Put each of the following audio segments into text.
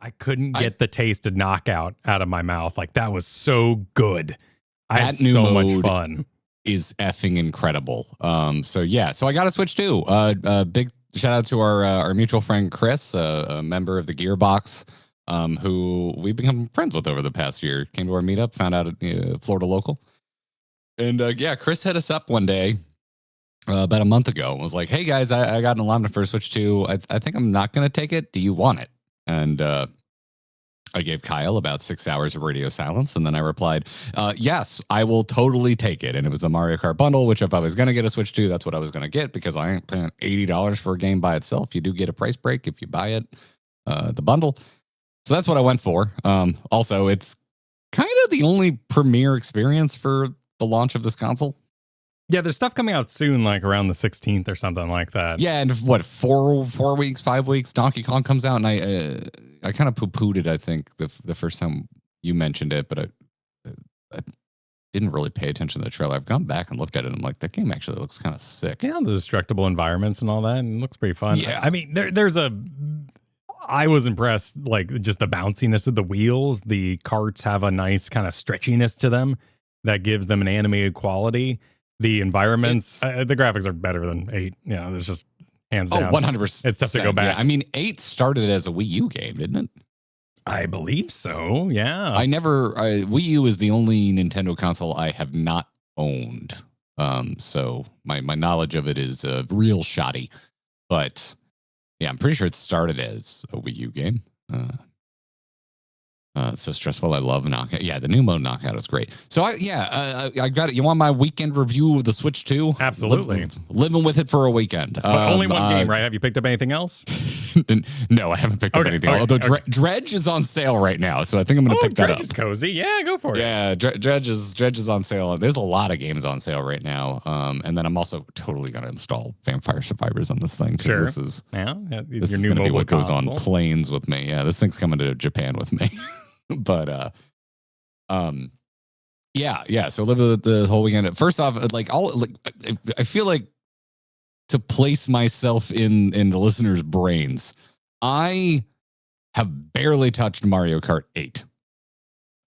I couldn't get the taste of Knockout out of my mouth. Like, that was so good. I had so much fun. Is effing incredible. So I got a Switch too. Big shout out to our mutual friend Chris, a member of the Gearbox, who we've become friends with over the past year. Came to our meetup, found out at Florida local, and Chris hit us up one day about a month ago and was like, "Hey guys, I got an alignment for Switch 2. I think I'm not going to take it. Do you want it?" And I gave Kyle about 6 hours of radio silence, and then I replied, yes, I will totally take it. And it was a Mario Kart bundle, which if I was going to get a Switch 2, that's what I was going to get, because I ain't paying $80 for a game by itself. You do get a price break if you buy it, the bundle. So that's what I went for. Also, it's kind of the only premiere experience for the launch of this console. Yeah, there's stuff coming out soon, like around the 16th or something like that. Yeah, and what, 4 weeks, 5 weeks, Donkey Kong comes out, and I kind of poo-pooed it, I think, the first time you mentioned it, but I didn't really pay attention to the trailer. I've gone back and looked at it, and I'm like, that game actually looks kind of sick. Yeah, the destructible environments and all that, and it looks pretty fun. Yeah. I mean, I was impressed, like, just the bounciness of the wheels. The carts have a nice kind of stretchiness to them that gives them an animated quality. The environments, the graphics are better than 8. You know, there's just hands down. 100%. It's tough to go back. Yeah. I mean, 8 started as a Wii U game, didn't it? I believe so, yeah. Wii U is the only Nintendo console I have not owned. So my knowledge of it is real shoddy. But yeah, I'm pretty sure it started as a Wii U game. It's so stressful. I love Knockout. Yeah, the new mode Knockout is great. So I got it. You want my weekend review of the Switch 2? Absolutely. Living with it for a weekend. Only one game, right? Have you picked up anything else? No, I haven't picked up anything. Although Dredge is on sale right now, so I think I'm going to pick that up. Dredge is cozy. Yeah, go for it. Yeah, Dredge is on sale. There's a lot of games on sale right now. And then I'm also totally going to install Vampire Survivors on this thing. Sure. This is your new going to be mobile what goes console. on planes with me. Yeah, this thing's coming to Japan with me. But so live the whole weekend. First off, I feel like, to place myself in the listeners' brains, I have barely touched Mario Kart 8.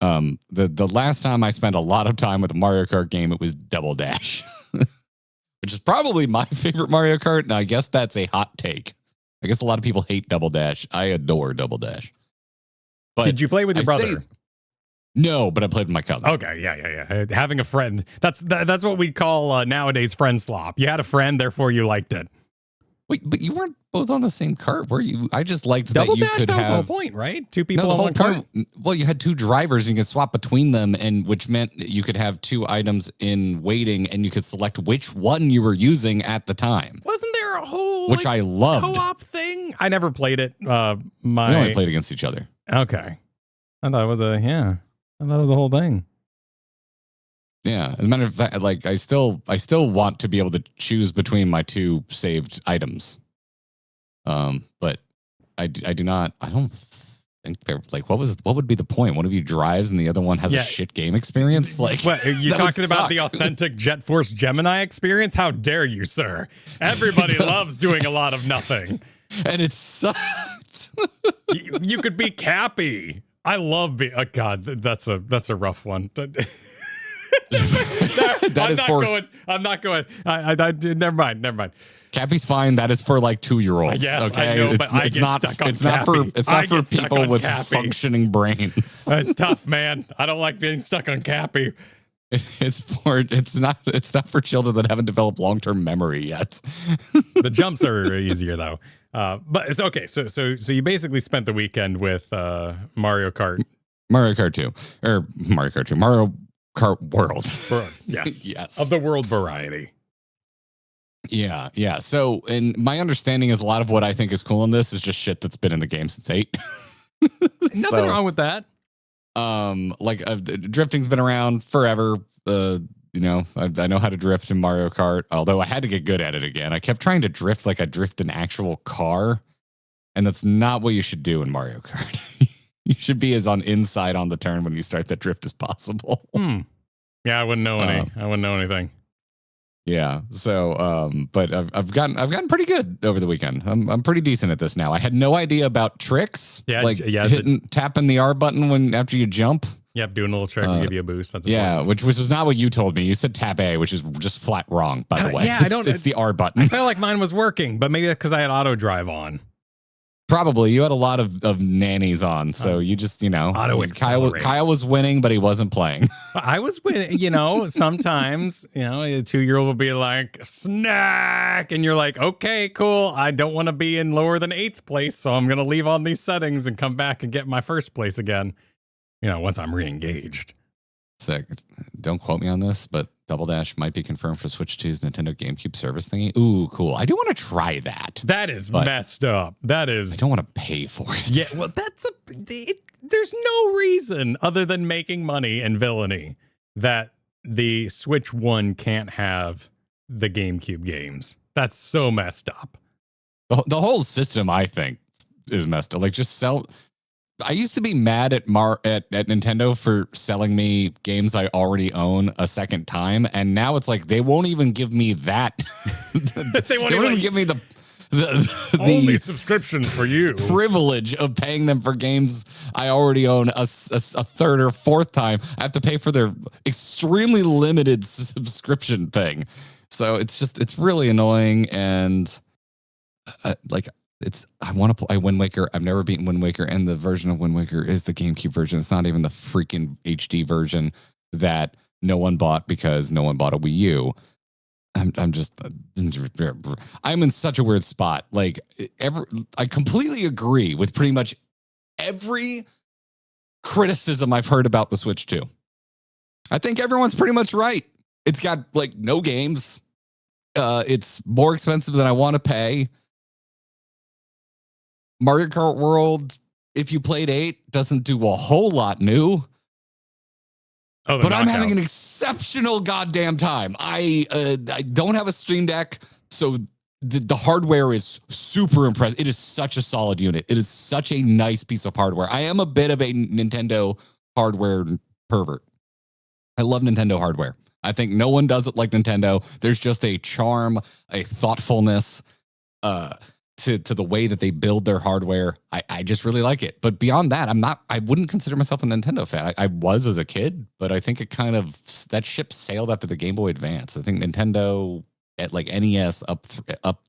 The last time I spent a lot of time with a Mario Kart game, it was Double Dash, which is probably my favorite Mario Kart, and I guess that's a hot take. I guess a lot of people hate Double Dash. I adore Double Dash. But did you play with your brother? No, but I played with my cousin. Okay, yeah. Having a friend. That's what we call nowadays friend slop. You had a friend, therefore you liked it. Wait, but you weren't both on the same cart, were you? I just liked Double that you dash, could that was have... the whole point, right? 2 people the on whole one cart. point. Well, you had 2 drivers, and you could swap between them, and which meant you could have 2 items in waiting, and you could select which one you were using at the time. Wasn't there a whole which I loved co-op thing? I never played it. We only played against each other. Okay. I thought it was a whole thing. Yeah, as a matter of fact, like I still want to be able to choose between my 2 saved items. But I do not. I don't think they're like, what would be the point? One of you drives and the other one has a shit game experience. Like, what, are you talking about the authentic Jet Force Gemini experience? How dare you, sir? Everybody loves doing a lot of nothing, and it sucks. you could be Cappy. I love being. Oh God, that's a rough one. I'm not going. Never mind. Cappy's fine. That is for like 2-year-olds. Yes, okay? I know, but it's not for people with functioning brains. It's tough, man. I don't like being stuck on Cappy. It's not for children that haven't developed long-term memory yet. The jumps are easier though. But it's okay. So you basically spent the weekend with Mario Kart 2, or Mario Kart 2, Mario Kart World. Yes. Yes. Of the world variety. Yeah. So, and my understanding is a lot of what I think is cool in this is just shit that's been in the game since 8. Nothing wrong with that. Drifting's been around forever. I know how to drift in Mario Kart, although I had to get good at it again. I kept trying to drift like I drift an actual car, and that's not what you should do in Mario Kart. You should be as inside on the turn when you start that drift as possible. Yeah, I wouldn't know any. I wouldn't know anything. Yeah. So, but I've gotten pretty good over the weekend. I'm pretty decent at this now. I had no idea about tricks. Yeah, like yeah, tapping the R button when after you jump. Yep, doing a little trick to give you a boost. That's Yeah, important. which was not what you told me. You said tap A, which is just flat wrong, by the way. Yeah, I don't. It's the R button. I felt like mine was working, but maybe because I had auto drive on. Probably. You had a lot of nannies on, so you just, Auto accelerate. Kyle was winning, but he wasn't playing. I was winning, sometimes, a 2-year-old will be like, snack. And you're like, okay, cool. I don't want to be in lower than 8th place. So I'm going to leave on these settings and come back and get my first place again, once I'm re-engaged. Sick. Don't quote me on this, but Double Dash might be confirmed for Switch 2's Nintendo GameCube service thingy. Ooh, cool. I do want to try that. That is messed up. That is. I don't want to pay for it. Yeah, well, there's no reason other than making money and villainy that the Switch 1 can't have the GameCube games. That's so messed up. The whole system, I think, is messed up. Like, just sell. I used to be mad at Nintendo for selling me games I already own a second time, and now it's like they won't even give me that. they won't even give me the only subscriptions for you privilege of paying them for games I already own a third or fourth time. I have to pay for their extremely limited subscription thing. So it's really annoying, and I want to play Wind Waker. I've never beaten Wind Waker, and the version of Wind Waker is the GameCube version. It's not even the freaking HD version that no one bought because no one bought a Wii U. I'm in such a weird spot. Like I completely agree with pretty much every criticism I've heard about the Switch 2. I think everyone's pretty much right. It's got like no games. It's more expensive than I want to pay. Mario Kart World, if you played 8, doesn't do a whole lot new. But I'm having an exceptional goddamn time. I don't have a Stream Deck, so the hardware is super impressive. It is such a solid unit. It is such a nice piece of hardware. I am a bit of a Nintendo hardware pervert. I love Nintendo hardware. I think no one does it like Nintendo. There's just a charm, a thoughtfulness, to the way that they build their hardware. I just really like it. But beyond that, I wouldn't consider myself a Nintendo fan. I was as a kid, but I think that ship sailed after the Game Boy Advance. I think Nintendo at like NES up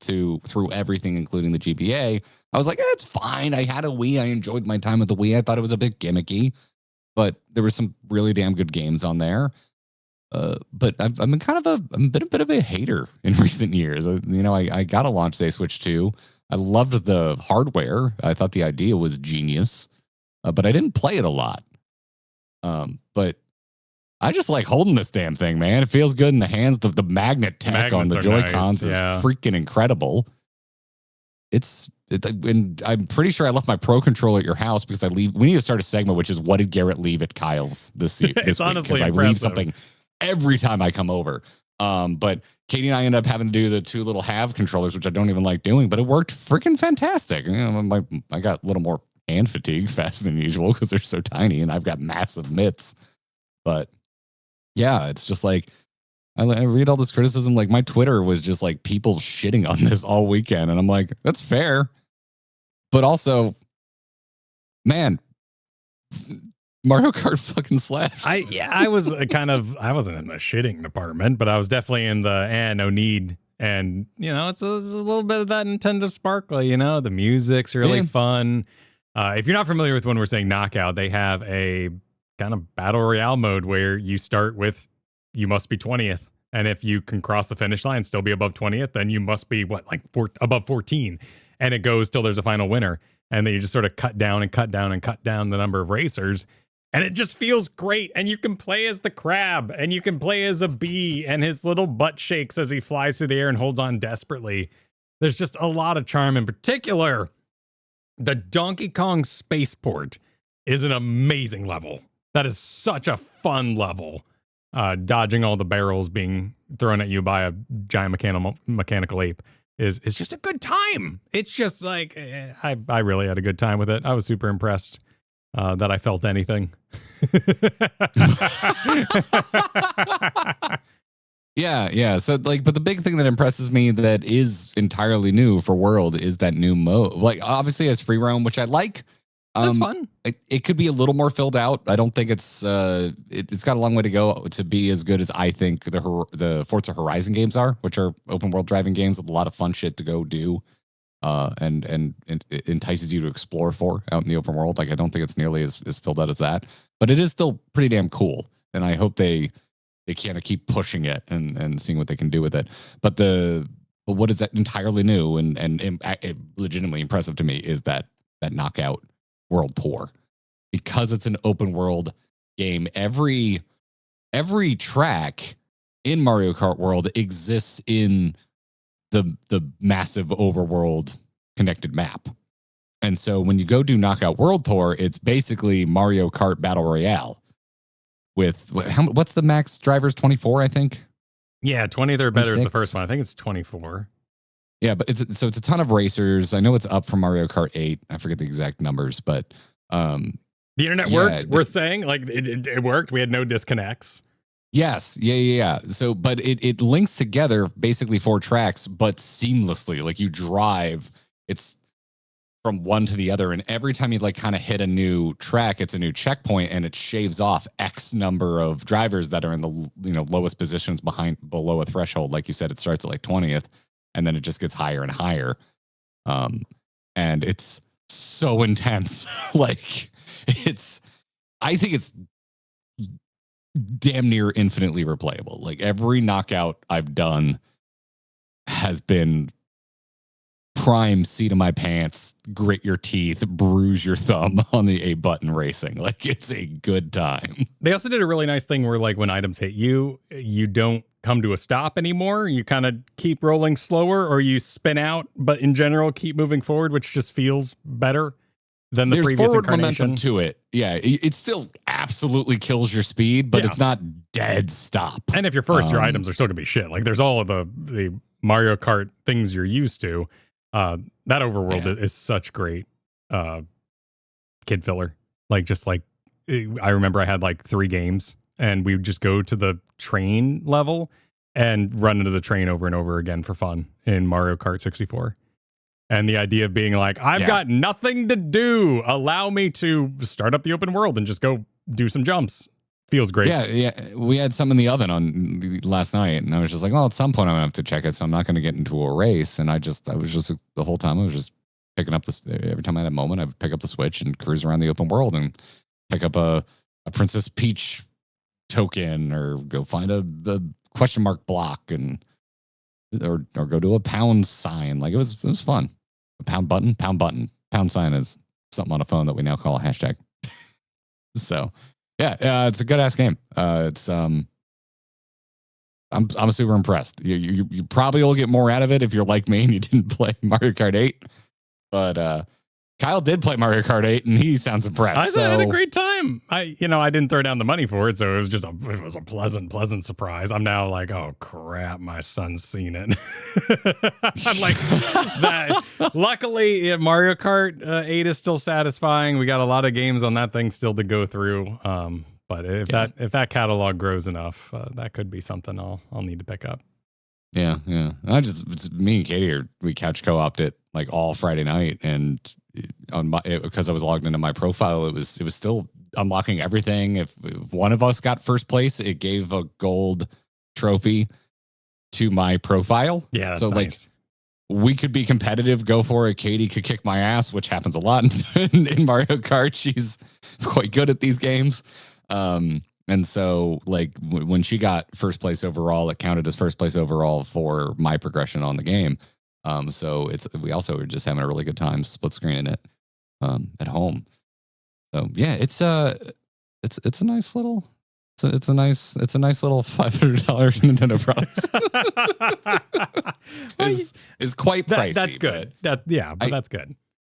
to through everything, including the GBA, I was like, it's fine. I had a Wii. I enjoyed my time with the Wii. I thought it was a bit gimmicky, but there were some really damn good games on there. But I've been a bit of a hater in recent years. I got a launch day Switch 2. I loved the hardware. I thought the idea was genius, but I didn't play it a lot. But I just like holding this damn thing, man. It feels good in the hands. The magnet tech on the Joy-Cons is freaking incredible. And I'm pretty sure I left my Pro Controller at your house because we need to start a segment, which is what did Garrett leave at Kyle's this week? Because I leave something every time I come over. But Katie and I ended up having to do the 2 little half controllers, which I don't even like doing, but it worked freaking fantastic. I got a little more hand fatigue faster than usual because they're so tiny, and I've got massive mitts. But yeah, it's just like I read all this criticism. Like my Twitter was just like people shitting on this all weekend, and I'm like, that's fair, but also, man, Mario Kart fucking slaps. I wasn't in the shitting department, but I was definitely in the no need. And it's a little bit of that Nintendo sparkly. The music's really fun. If you're not familiar with when we're saying Knockout, they have a kind of battle royale mode where you start with you must be 20th, and if you can cross the finish line, still be above 20th, then you must be above 14, and it goes till there's a final winner, and then you just sort of cut down and cut down and cut down the number of racers. And it just feels great. And you can play as the crab, and you can play as a bee, and his little butt shakes as he flies through the air and holds on desperately. There's just a lot of charm. In particular, the Donkey Kong spaceport is an amazing level. That is such a fun level. Dodging all the barrels being thrown at you by a giant mechanical ape is just a good time. It's just like, I really had a good time with it. I was super impressed. That I felt anything. Yeah. So like, but the big thing that impresses me that is entirely new for World is that new mode. Like, obviously, as free roam, which I like. That's fun. It could be a little more filled out. I don't think it's got a long way to go to be as good as I think the Forza Horizon games are, which are open world driving games with a lot of fun shit to go do, and it entices you to explore for out in the open world. Like, I don't think it's nearly as filled out as that, but it is still pretty damn cool. And I hope they kind of keep pushing it and seeing what they can do with it. But what is that entirely new and legitimately impressive to me is that knockout world tour, because it's an open world game. Every track in Mario Kart World exists in the massive overworld connected map. And so when you go do Knockout World Tour, it's basically Mario Kart Battle Royale with what's the max drivers? 24, I think. Yeah, 20 or better 26? is the first one. I think it's 24. Yeah, but it's a ton of racers. I know it's up from Mario Kart 8. I forget the exact numbers, but the internet worked. Worth saying, like it worked. We had no disconnects. Yes, yeah. So, but it links together basically 4 tracks, but seamlessly. Like, you drive, it's from one to the other, and every time you like kind of hit a new track, it's a new checkpoint, and it shaves off X number of drivers that are in the lowest positions below a threshold. Like you said, it starts at like 20th. And then it just gets higher and higher. And it's so intense. Like, I think it's damn near infinitely replayable. Like, every knockout I've done has been prime seat of my pants, grit your teeth, bruise your thumb on the A button racing. Like, it's a good time. They also did a really nice thing where, like, when items hit you, you don't come to a stop anymore. You kind of keep rolling slower, or you spin out, but in general keep moving forward, which just feels better than the previous forward incarnation. Momentum to it. Yeah, it still absolutely kills your speed, but it's not dead stop. And if you're first, your items are still gonna be shit. Like, there's all of the Mario Kart things you're used to. That overworld is such great kid filler. Like, just like, I remember I had like 3 games, and we would just go to the train level and run into the train over and over again for fun in Mario Kart 64. And the idea of being like, I've got nothing to do, allow me to start up the open world and just go do some jumps, feels great. Yeah. We had some in the oven on last night, and I was just like, well, at some point I'm gonna have to check it, so I'm not gonna get into a race. And I was just the whole time I was just picking up this. Every time I had a moment, I would pick up the Switch and cruise around the open world and pick up a Princess Peach token, or go find a question mark block, and or go to a pound sign. Like, it was fun. A pound button. Pound sign is something on a phone that we now call a hashtag. So yeah, it's a good ass game. It's I'm super impressed. You probably will get more out of it if you're like me and you didn't play Mario Kart 8. But Kyle did play Mario Kart 8, and he sounds impressed. I had a great time. I didn't throw down the money for it, so it was just a pleasant surprise. I'm now like, oh crap, my son's seen it. I'm like that. Luckily, Mario Kart 8 is still satisfying. We got a lot of games on that thing still to go through. But if that catalog grows enough, that could be something I'll need to pick up. Yeah. It's me and Katie we couch co-opted it like all Friday night, and because I was logged into my profile, it was still unlocking everything. If one of us got first place, it gave a gold trophy to my profile. Yeah, that's so nice. Like, we could be competitive, go for it. Katie could kick my ass, which happens a lot in Mario Kart. She's quite good at these games. And so, like, when she got first place overall, it counted as first place overall for my progression on the game. So we also were just having a really good time split screening it at home. So yeah, it's a nice little it's a nice little $500 Nintendo product. is quite pricey. That's good. But that's good.